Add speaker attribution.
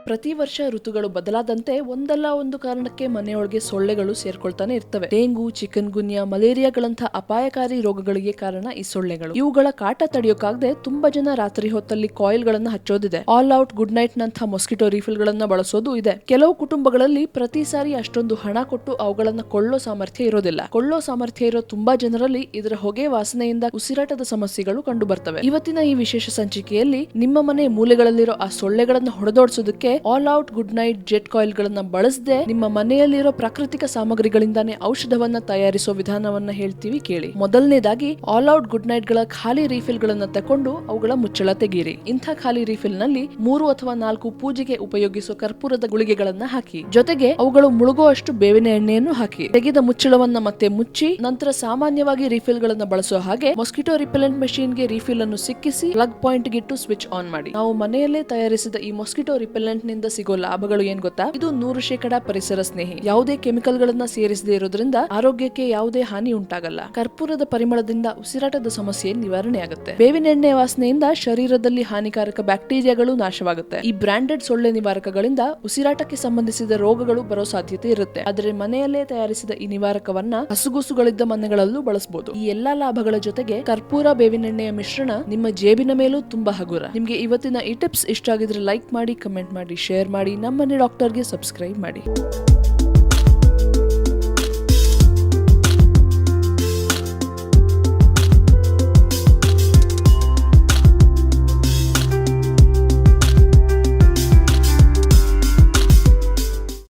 Speaker 1: ಪ್ರತಿ ವರ್ಷ ಋತುಗಳು ಬದಲಾದಂತೆ ಒಂದಲ್ಲ ಒಂದು ಕಾರಣಕ್ಕೆ ಮನೆಯೊಳಗೆ ಸೊಳ್ಳೆಗಳು ಸೇರ್ಕೊಳ್ತಾನೆ ಇರ್ತವೆ. ಡೆಂಗು, ಚಿಕನ್ ಗುನ್ಯಾ, ಮಲೇರಿಯಾಗಳಂತಹ ಅಪಾಯಕಾರಿ ರೋಗಗಳಿಗೆ ಕಾರಣ ಈ ಸೊಳ್ಳೆಗಳು. ಇವುಗಳ ಕಾಟ ತಡೆಯೋಕಾಗದೆ ತುಂಬಾ ಜನ ರಾತ್ರಿ ಹೊತ್ತಲ್ಲಿ ಕಾಯಿಲ್ ಗಳನ್ನ ಹಚ್ಚೋದಿದೆ. ಆಲ್ ಔಟ್, ಗುಡ್ ನೈಟ್ ನಂತಹ ಮೊಸ್ಕಿಟೋ ರೀಫಿಲ್ ಗಳನ್ನ ಬಳಸೋದು ಇದೆ. ಕೆಲವು ಕುಟುಂಬಗಳಲ್ಲಿ ಪ್ರತಿ ಸಾರಿ ಅಷ್ಟೊಂದು ಹಣ ಕೊಟ್ಟು ಅವುಗಳನ್ನ ಕೊಳ್ಳೋ ಸಾಮರ್ಥ್ಯ ಇರೋದಿಲ್ಲ. ಕೊಳ್ಳೋ ಸಾಮರ್ಥ್ಯ ಇರೋ ತುಂಬಾ ಜನರಲ್ಲಿ ಇದರ ಹೊಗೆ ವಾಸನೆಯಿಂದ ಉಸಿರಾಟದ ಸಮಸ್ಯೆಗಳು ಕಂಡು ಬರ್ತವೆ. ಇವತ್ತಿನ ಈ ವಿಶೇಷ ಸಂಚಿಕೆಯಲ್ಲಿ ನಿಮ್ಮ ಮನೆ ಮೂಲೆಗಳಲ್ಲಿರೋ ಆ ಸೊಳ್ಳೆಗಳನ್ನ ಹೊಡೆದೋಡಿಸೋದಕ್ಕೆ All Out, Good Night jet coil ಗಳನ್ನ ಬಳಸದೆ ನಿಮ್ಮ ಮನೆಯಲ್ಲಿರೋ ಪ್ರಾಕೃತಿಕ ಸಾಮಗ್ರಿಗಳಿಂದಾನೇ ಔಷಧವನ್ನ ತಯಾರಿಸೋ ವಿಧಾನವನ್ನ ಹೇಳ್ತೀವಿ, ಕೇಳಿ. ಮೊದಲನೇದಾಗಿ ಆಲ್ ಔಟ್, ಗುಡ್ ನೈಟ್ ಗಳ ಖಾಲಿ ರೀಫಿಲ್ ಗಳನ್ನ ತಕೊಂಡು ಅವುಗಳ ಮುಚ್ಚಳ ತೆಗೀರಿ. ಇಂಥ ಖಾಲಿ ರೀಫಿಲ್ ನಲ್ಲಿ 3 ಅಥವಾ 4 ಪೂಜೆಗೆ ಉಪಯೋಗಿಸೋ ಕರ್ಪೂರದ ಗುಳಿಗೆಗಳನ್ನ ಹಾಕಿ. ಜೊತೆಗೆ ಅವುಗಳು ಮುಳುಗುವಷ್ಟು ಬೇವಿನ ಎಣ್ಣೆಯನ್ನು ಹಾಕಿ. ತೆಗೆದ ಮುಚ್ಚಳವನ್ನ ಮತ್ತೆ ಮುಚ್ಚಿ ನಂತರ ಸಾಮಾನ್ಯವಾಗಿ ರೀಫಿಲ್ ಗಳನ್ನ ಬಳಸೋ ಹಾಗೆ ಮೊಸ್ಕಿಟೋ ರಿಪೆಲೆಂಟ್ ಮೆಷಿನ್ ಗೆ ರೀಫಿಲ್ ಅನ್ನು ಸಿಕ್ಕಿಸಿ ಪ್ಲಗ್ ಪಾಯಿಂಟ್ ಗಿಟ್ಟು ಸ್ವಿಚ್ ಆನ್ ಮಾಡಿ. ನಾವು ಮನೆಯಲ್ಲೇ ತಯಾರಿಸಿದ ಈ ಮೊಸ್ಕಿಟೋ ರಿಪೆಲೆಂಟ್ ನಿಂದ ಸಿಗೋ ಲಾಭಗಳು ಏನ್ ಗೊತ್ತಾ? ಇದು 100% ಪರಿಸರ ಸ್ನೇಹಿ. ಯಾವುದೇ ಕೆಮಿಕಲ್ ಗಳನ್ನ ಸೇರಿಸದೇ ಇರೋದ್ರಿಂದ ಆರೋಗ್ಯಕ್ಕೆ ಯಾವುದೇ ಹಾನಿ ಉಂಟಾಗಲ್ಲ. ಕರ್ಪೂರದ ಪರಿಮಳದಿಂದ ಉಸಿರಾಟದ ಸಮಸ್ಯೆ ನಿವಾರಣೆ ಆಗುತ್ತೆ. ಬೇವಿನ ಎಣ್ಣೆ ವಾಸನೆಯಿಂದ ಶರೀರದಲ್ಲಿ ಹಾನಿಕಾರಕ ಬ್ಯಾಕ್ಟೀರಿಯಾಗಳು ನಾಶವಾಗುತ್ತೆ. ಈ ಬ್ರಾಂಡೆಡ್ ಸೊಳ್ಳೆ ನಿವಾರಕಗಳಿಂದ ಉಸಿರಾಟಕ್ಕೆ ಸಂಬಂಧಿಸಿದ ರೋಗಗಳು ಬರೋ ಸಾಧ್ಯತೆ ಇರುತ್ತೆ. ಆದರೆ ಮನೆಯಲ್ಲೇ ತಯಾರಿಸಿದ ಈ ನಿವಾರಕವನ್ನ ಹಸುಗುಸುಗಳಿದ್ದ ಮನೆಗಳಲ್ಲೂ ಬಳಸಬಹುದು. ಈ ಎಲ್ಲಾ ಲಾಭಗಳ ಜೊತೆಗೆ ಕರ್ಪೂರ, ಬೇವಿನೆಣ್ಣೆಯ ಮಿಶ್ರಣ ನಿಮ್ಮ ಜೇಬಿನ ಮೇಲೂ ತುಂಬಾ ಹಗುರ. ನಿಮ್ಗೆ ಇವತ್ತಿನ ಈ ಟಿಪ್ಸ್ ಇಷ್ಟ ಆಗಿದ್ರೆ ಲೈಕ್ ಮಾಡಿ, ಕಮೆಂಟ್ ಮಾಡಿ, ಶೇರ್ ಮಾಡಿ, ನಮ್ಮನೆ ಡಾಕ್ಟರ್ಗೆ ಸಬ್ಸ್ಕ್ರೈಬ್ ಮಾಡಿ.